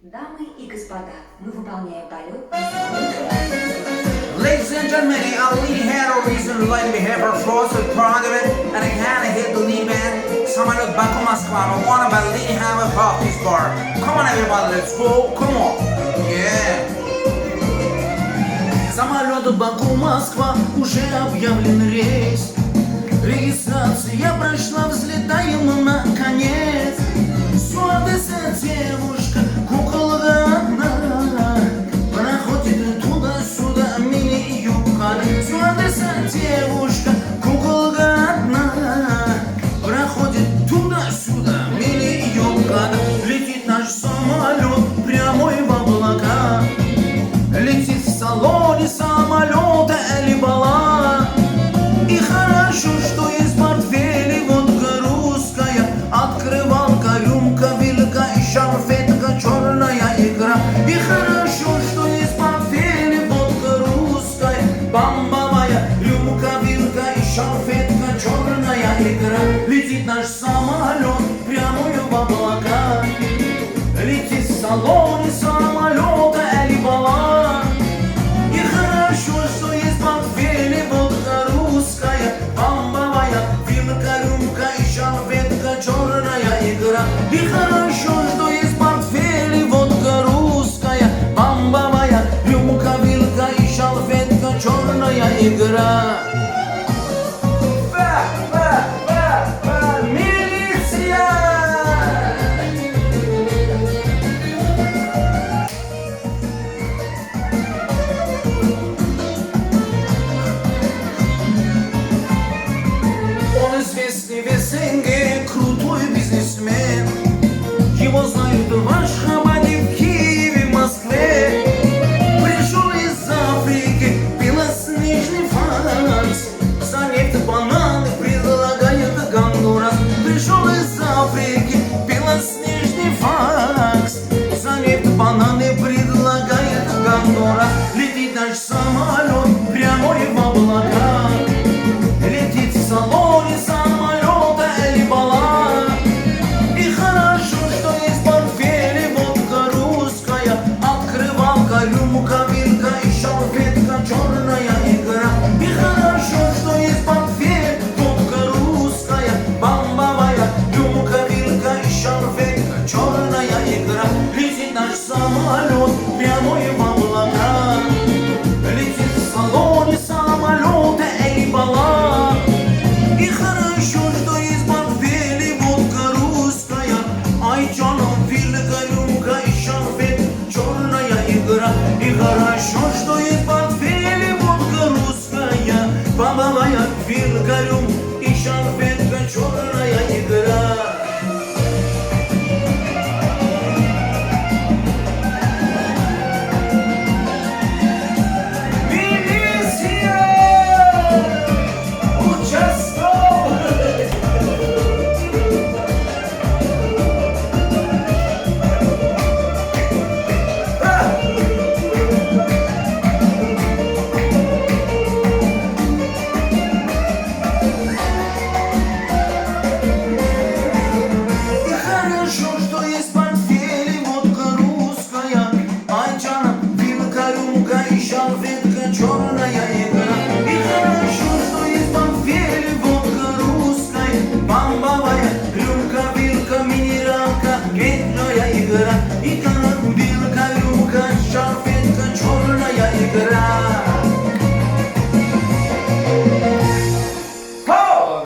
Дамы и господа, мы выполняем полет. Ladies and gentlemen, I only had a reason to like behave or force with part of it, and I kinda hit the lead band. Самолет Баку Москва, I wanna believe have a pop this bar. Come on everybody, let's go, come on, yeah. Самолет Баку Москва, уже объявлен рейс. Регистрация прошла, взлетаем наконец. Сладкая девушка, куколка одна, проходит туда-сюда мини-юбка. Сладкая девушка, куколка одна, проходит туда-сюда мини-юбка. Летит наш самолет прямой в облака, летит в салоне самолета Элибала. И хорошо, что есть портфели, водка русская, открывалка, рюмка, вилка и шарфетка, черная игра. И хорошо, что есть портфели, водка русская, бамбовая, рюмка, вилка и шарфетка, черная игра. Летит наш самолет прямой в облака, летит в салоне самолета Элибала. И хорошо, что есть портфели, водка русская, бамбовая, вилка, рюмка и шарфетка, черная игра. И хорошо, что есть портфели, водка русская, бамбовая, рюмка, вилка и шарфетка, черная игра. Милиция! Он известный в СНГ, крутой бизнесмен. Его знают в Ашхабаде, в Киеве, в Москве. Пришел из Африки, белоснежный фарс. За нефть бананы предлагает Гондурас. Пришел из Африки, белоснежный фарс. За нефть бананы предлагает Гондурас. Летит наш самолет прямой в облака, летит в салоне самолета Элибала. И хорошо, что есть портфели, водка русская, открывалка, рюмка, вилка и шарфетка, черная игра. И хорошо, что есть портфель, водка русская, бамбовая, рюмка, вилка и шарфетка, черная игра. Летит наш самолет прямой в облака, летит в салоне самолета Элибала. И хорошо, что есть портфели, водка русская, айчаном, вилка, рюмка и шарфет, черная игра. И хорошо, что есть портфели, водка русская, бабовая, вилка, рюмка и шарфетка, черная игра. Черная игра. И хорошо, что есть портфели, водка русская, бамбовая, рюмка, вилка, минералка, ветная игра. И